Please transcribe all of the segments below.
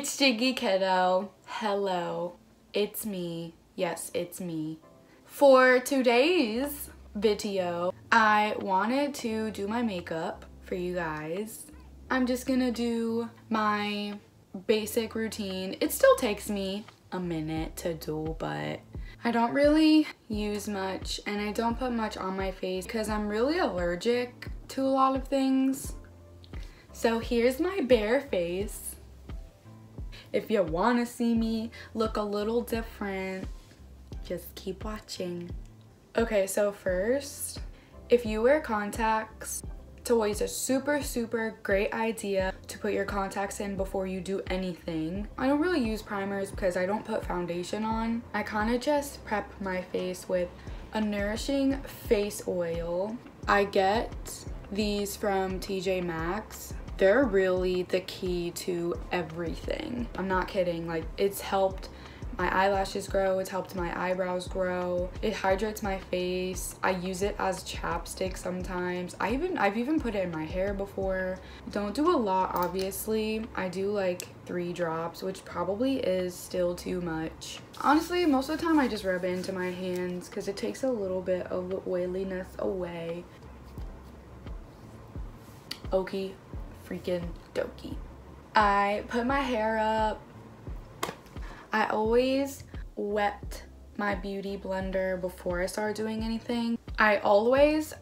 It's Jiggy Kiddo. Hello, it's me. Yes, it's me. For today's video, I wanted to do my makeup for you guys. I'm just gonna do my basic routine. It still takes me a minute to do, but I don't really use much and I don't put much on my face because I'm really allergic to a lot of things. So here's my bare face. If you want to see me look a little different, just keep watching. Okay, so first, if you wear contacts, it's always a super great idea to put your contacts in before you do anything. I don't really use primers because I don't put foundation on. I kind of just prep my face with a nourishing face oil. I get these from TJ Maxx. They're really the key to everything. I'm not kidding. Like, it's helped my eyelashes grow, it's helped my eyebrows grow, it hydrates my face. I use it as chapstick sometimes. I've even put it in my hair before. Don't do a lot, obviously. I do like 3 drops, which probably is still too much. Honestly, most of the time I just rub it into my hands because it takes a little bit of the oiliness away. Okie freaking dokie. I put my hair up. I always wet my beauty blender before I start doing anything. I always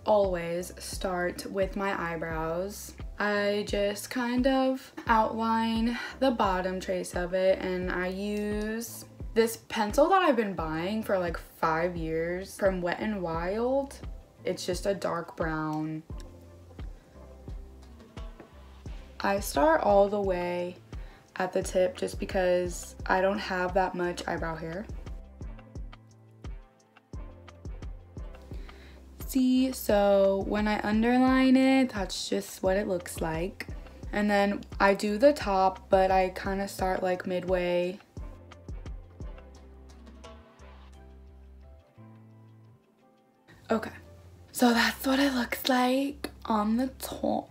start with my eyebrows. I just kind of outline the bottom trace of it, and I use this pencil that I've been buying for like 5 years from Wet n Wild. It's just a dark brown. I start all the way at the tip just because I don't have that much eyebrow hair. See, so when I underline it, that's just what it looks like. And then I do the top, but I kind of start like midway. Okay, so that's what it looks like on the top.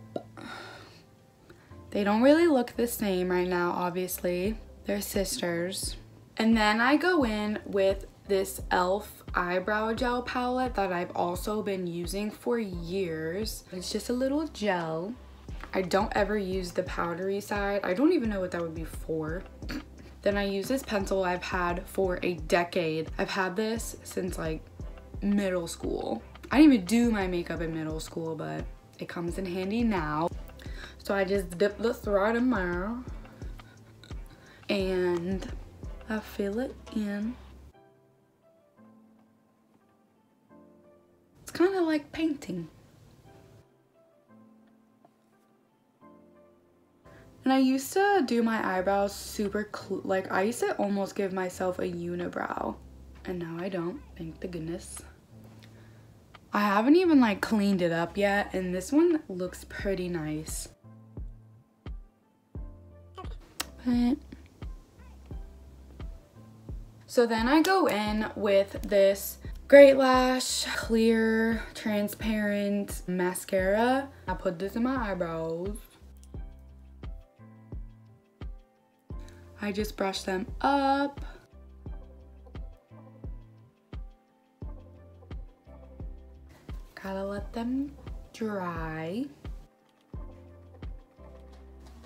They don't really look the same right now, obviously. They're sisters. And then I go in with this e.l.f. eyebrow gel palette that I've also been using for years. It's just a little gel. I don't ever use the powdery side. I don't even know what that would be for. Then I use this pencil I've had for a decade. I've had this since like middle school. I didn't even do my makeup in middle school, but it comes in handy now. So I just dip this right in there and I fill it in. It's kind of like painting. And I used to do my eyebrows super, like I used to almost give myself a unibrow. And now I don't, thank the goodness. I haven't even like cleaned it up yet, and this one looks pretty nice. So then I go in with this Great Lash clear transparent mascara. I put this in my eyebrows. I just brush them up. Gotta let them dry.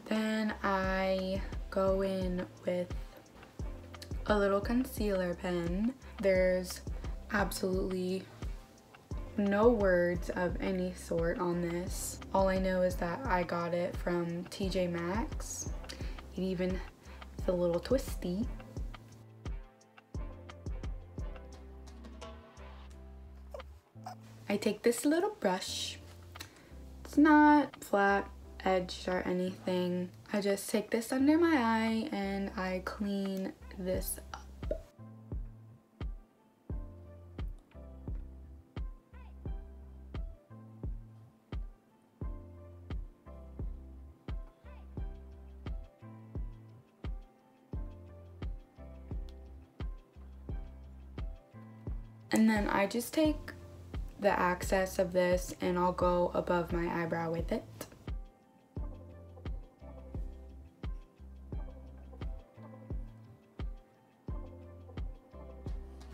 Then I go in with a little concealer pen. There's absolutely no words of any sort on this. All I know is that I got it from TJ Maxx. It even is a little twisty. I take this little brush. It's not flat edged or anything. I just take this under my eye and I clean this up. And then I just take the excess of this and I'll go above my eyebrow with it.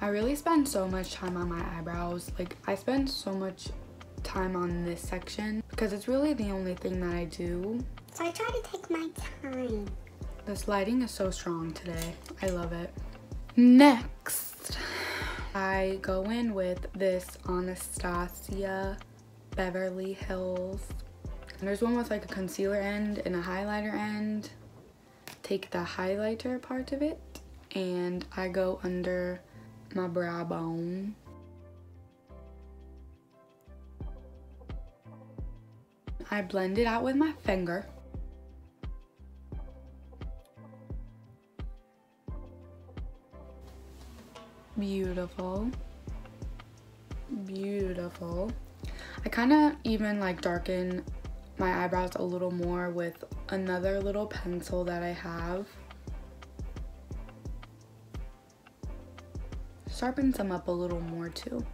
I really spend so much time on my eyebrows. Like, I spend so much time on this section because it's really the only thing that I do. So I try to take my time. This lighting is so strong today. I love it. Next, I go in with this Anastasia Beverly Hills. And there's one with like a concealer end and a highlighter end. Take the highlighter part of it and I go under my brow bone. I blend it out with my finger. Beautiful. Beautiful. I kind of even like darken my eyebrows a little more with another little pencil that I have. Sharpens them up a little more too.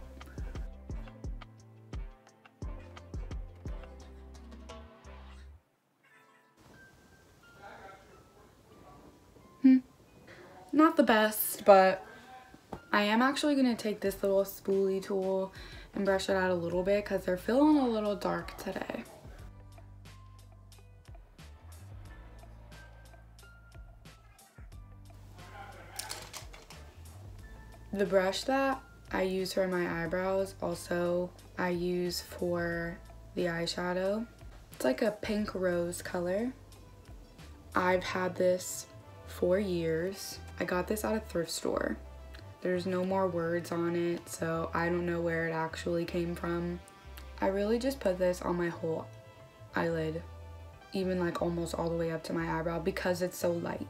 Not the best, but I am actually going to take this little spoolie tool and brush it out a little bit because they're feeling a little dark today. The brush that I use for my eyebrows also I use for the eyeshadow. It's like a pink rose color. I've had this for years. I got this at a thrift store. There's no more words on it, so I don't know where it actually came from. I really just put this on my whole eyelid, even like almost all the way up to my eyebrow because it's so light.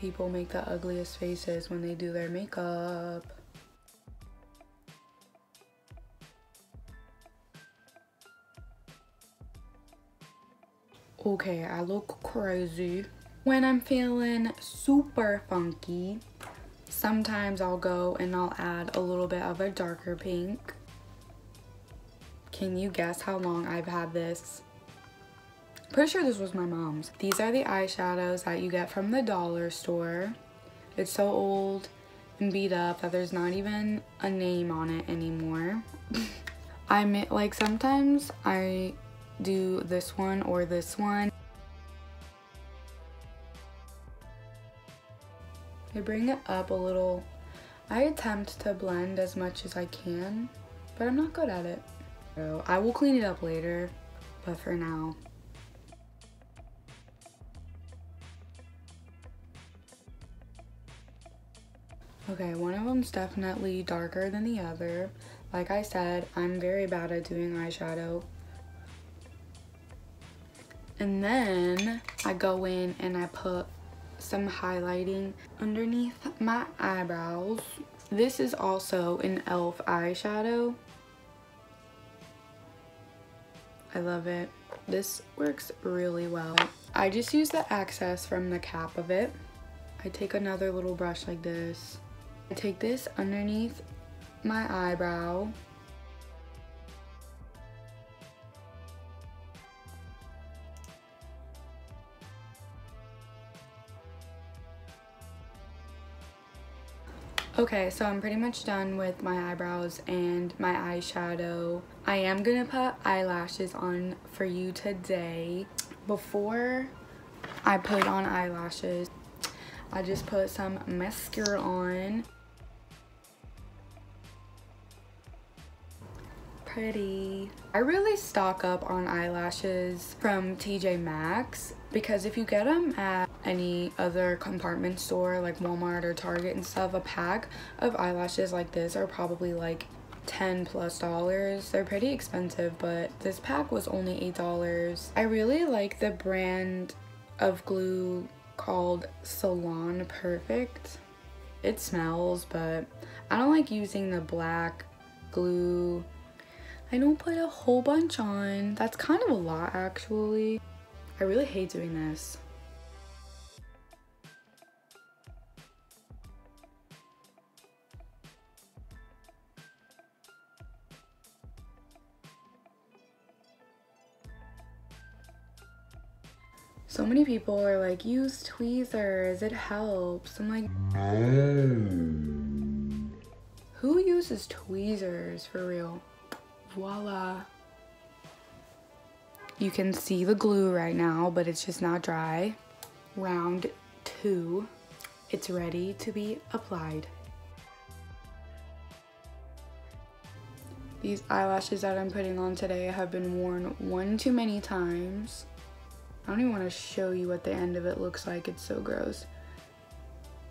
People make the ugliest faces when they do their makeup. Okay, I look crazy. When I'm feeling super funky, sometimes I'll go and I'll add a little bit of a darker pink. Can you guess how long I've had this? Pretty sure this was my mom's. These are the eyeshadows that you get from the dollar store. It's so old and beat up that there's not even a name on it anymore. Like sometimes I do this one or this one. I bring it up a little. I attempt to blend as much as I can, but I'm not good at it. So I will clean it up later, but for now. Okay, one of them's definitely darker than the other. Like I said, I'm very bad at doing eyeshadow. And then I go in and I put some highlighting underneath my eyebrows. This is also an e.l.f. eyeshadow. I love it. This works really well. I just use the excess from the cap of it. I take another little brush like this. I take this underneath my eyebrow. Okay, so I'm pretty much done with my eyebrows and my eyeshadow. I am gonna put eyelashes on for you today. Before I put on eyelashes, I just put some mascara on. Pretty. I really stock up on eyelashes from TJ Maxx because if you get them at any other compartment store like Walmart or Target and stuff, a pack of eyelashes like this are probably like $10+. They're pretty expensive, but this pack was only $8. I really like the brand of glue called Salon Perfect. It smells, but I don't like using the black glue. I don't put a whole bunch on. That's kind of a lot actually. I really hate doing this. So many people are like, use tweezers, it helps. I'm like, who uses tweezers for real? Voila. You can see the glue right now, but it's just not dry. Round 2, it's ready to be applied. These eyelashes that I'm putting on today have been worn one too many times. I don't even want to show you what the end of it looks like. It's so gross.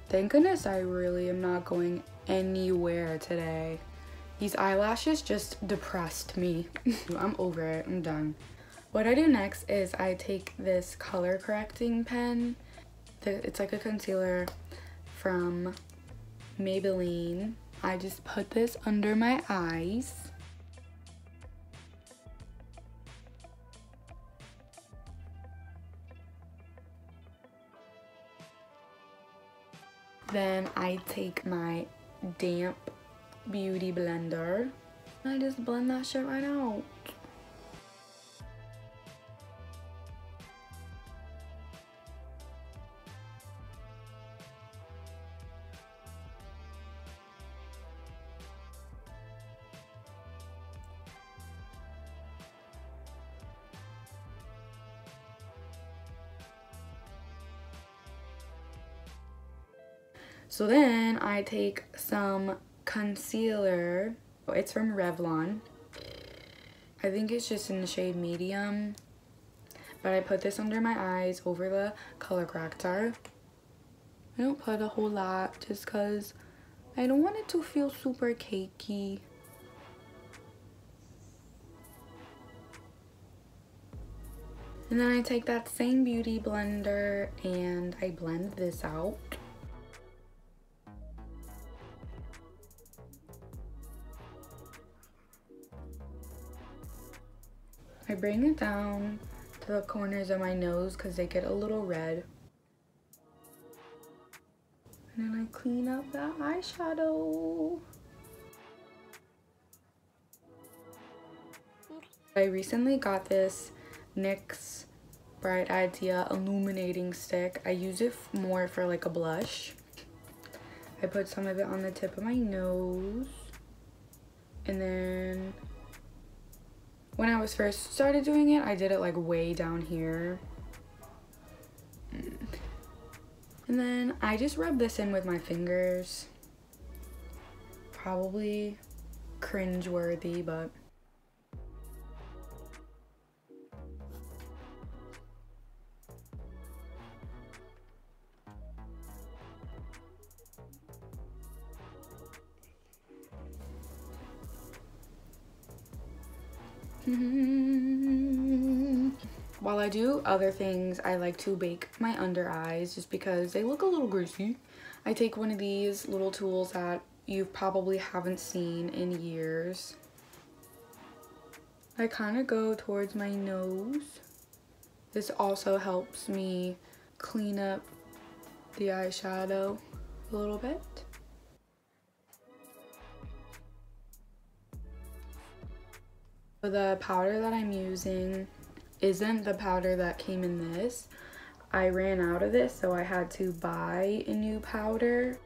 Thank goodness I really am not going anywhere today. These eyelashes just depressed me. I'm over it. I'm done. What I do next is I take this color correcting pen. It's like a concealer from Maybelline. I just put this under my eyes. Then I take my damp beauty blender and I just blend that shit right out. So then I take some concealer. It's from Revlon. I think it's just in the shade medium. But I put this under my eyes over the color corrector. I don't put a whole lot just because I don't want it to feel super cakey. And then I take that same beauty blender and I blend this out. I bring it down to the corners of my nose because they get a little red. And then I clean up that eyeshadow. I recently got this NYX Bright Idea Illuminating Stick. I use it more for like a blush. I put some of it on the tip of my nose. And then when I was first started doing it, I did it like way down here. And then I just rub this in with my fingers. Probably cringe-worthy, but while I do other things, I like to bake my under eyes just because they look a little greasy. I take one of these little tools that you probably haven't seen in years. I kind of go towards my nose. This also helps me clean up the eyeshadow a little bit. The powder that I'm using isn't the powder that came in this. I ran out of this, so I had to buy a new powder.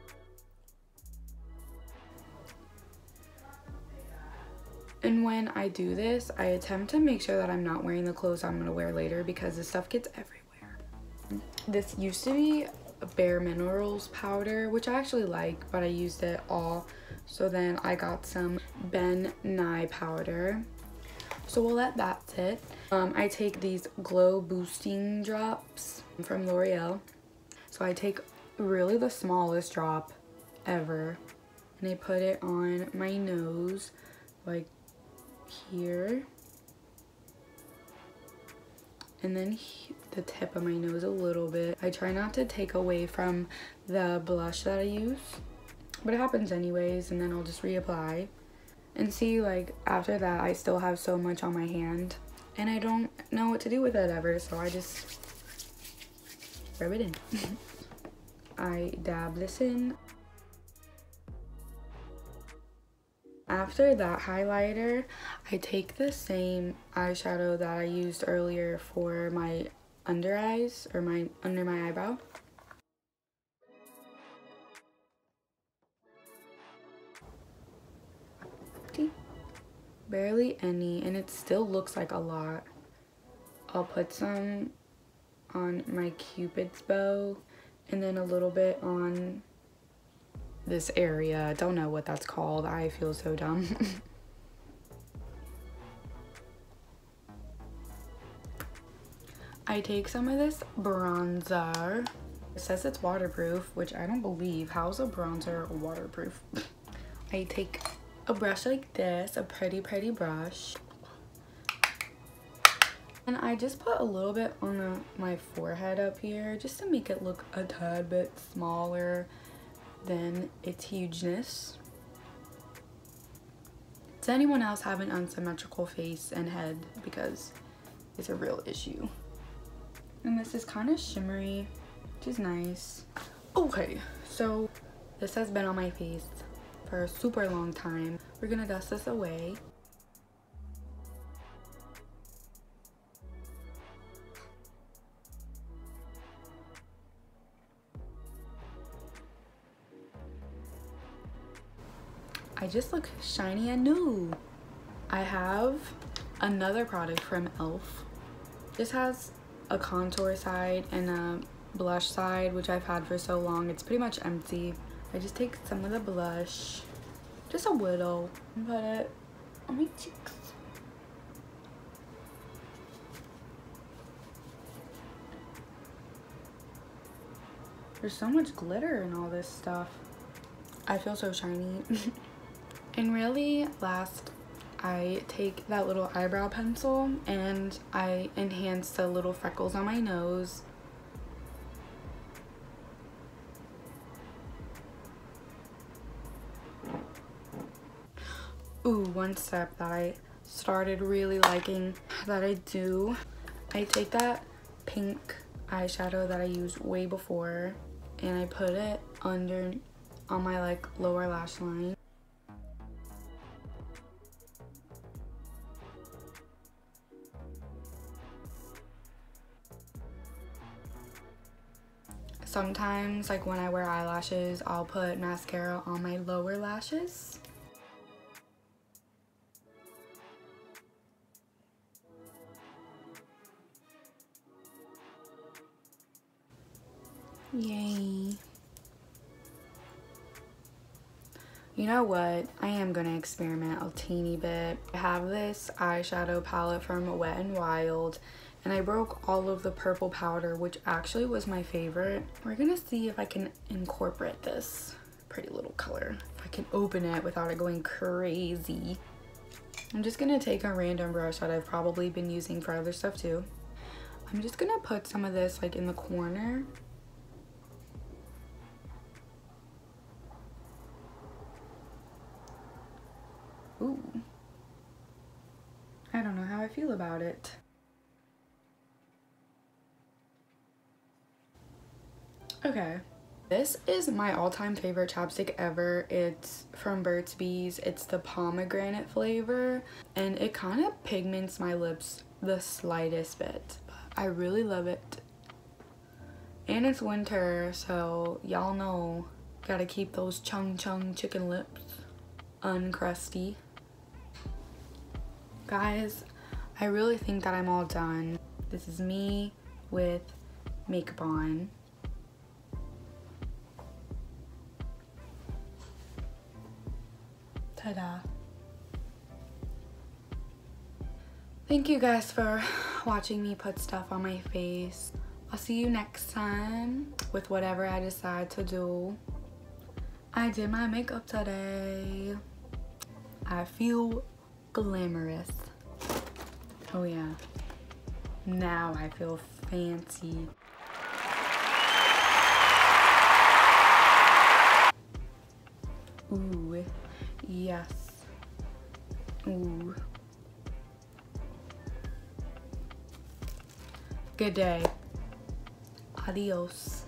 And when I do this, I attempt to make sure that I'm not wearing the clothes I'm gonna wear later because the stuff gets everywhere. This used to be a Bare Minerals powder, which I actually like, but I used it all. So then I got some Ben Nye powder. So we'll let that sit. I take these glow boosting drops from L'Oreal. So I take really the smallest drop ever and I put it on my nose, like here. And then the tip of my nose a little bit. I try not to take away from the blush that I use, but it happens anyways, and then I'll just reapply. And see, like, after that, I still have so much on my hand, and I don't know what to do with it ever, so I just rub it in. I dab this in. After that highlighter, I take the same eyeshadow that I used earlier for my under eyes or under my eyebrow. See? Barely any, and it still looks like a lot. I'll put some on my Cupid's bow and then a little bit on this area. Don't know what that's called. I feel so dumb. I take some of this bronzer. It says it's waterproof, which I don't believe. How's a bronzer waterproof? I take a brush like this, a pretty brush. And I just put a little bit on my forehead up here just to make it look a tad bit smaller than its hugeness. Does anyone else have an unsymmetrical face and head? Because it's a real issue. And this is kind of shimmery, which is nice. Okay, so this has been on my face for a super long time. We're gonna dust this away. I just look shiny and new. I have another product from e.l.f. This has a contour side and a blush side, which I've had for so long. It's pretty much empty. I just take some of the blush, just a little, and put it on my cheeks. There's so much glitter in all this stuff. I feel so shiny. And really, last, I take that little eyebrow pencil and I enhance the little freckles on my nose. Ooh, one step that I started really liking that I do. I take that pink eyeshadow that I used way before and I put it under on my like lower lash line. Sometimes, like when I wear eyelashes, I'll put mascara on my lower lashes. Yay. You know what? I am gonna experiment a teeny bit. I have this eyeshadow palette from Wet n Wild, and I broke all of the purple powder, which actually was my favorite. We're gonna see if I can incorporate this pretty little color. If I can open it without it going crazy. I'm just gonna take a random brush that I've probably been using for other stuff too. I'm just gonna put some of this like in the corner. Ooh. I don't know how I feel about it. Okay. This is my all-time favorite chapstick ever. It's from Burt's Bees. It's the pomegranate flavor, and it kind of pigments my lips the slightest bit, but I really love it. And it's winter, so y'all know, gotta keep those chung chicken lips uncrusty. Guys, I really think that I'm all done. This is me with makeup on. Ta-da. Thank you guys for watching me put stuff on my face. I'll see you next time with whatever I decide to do. I did my makeup today. I feel glamorous. Oh yeah. Now I feel fancy. Ooh. Yes. Ooh. Good day. Adios.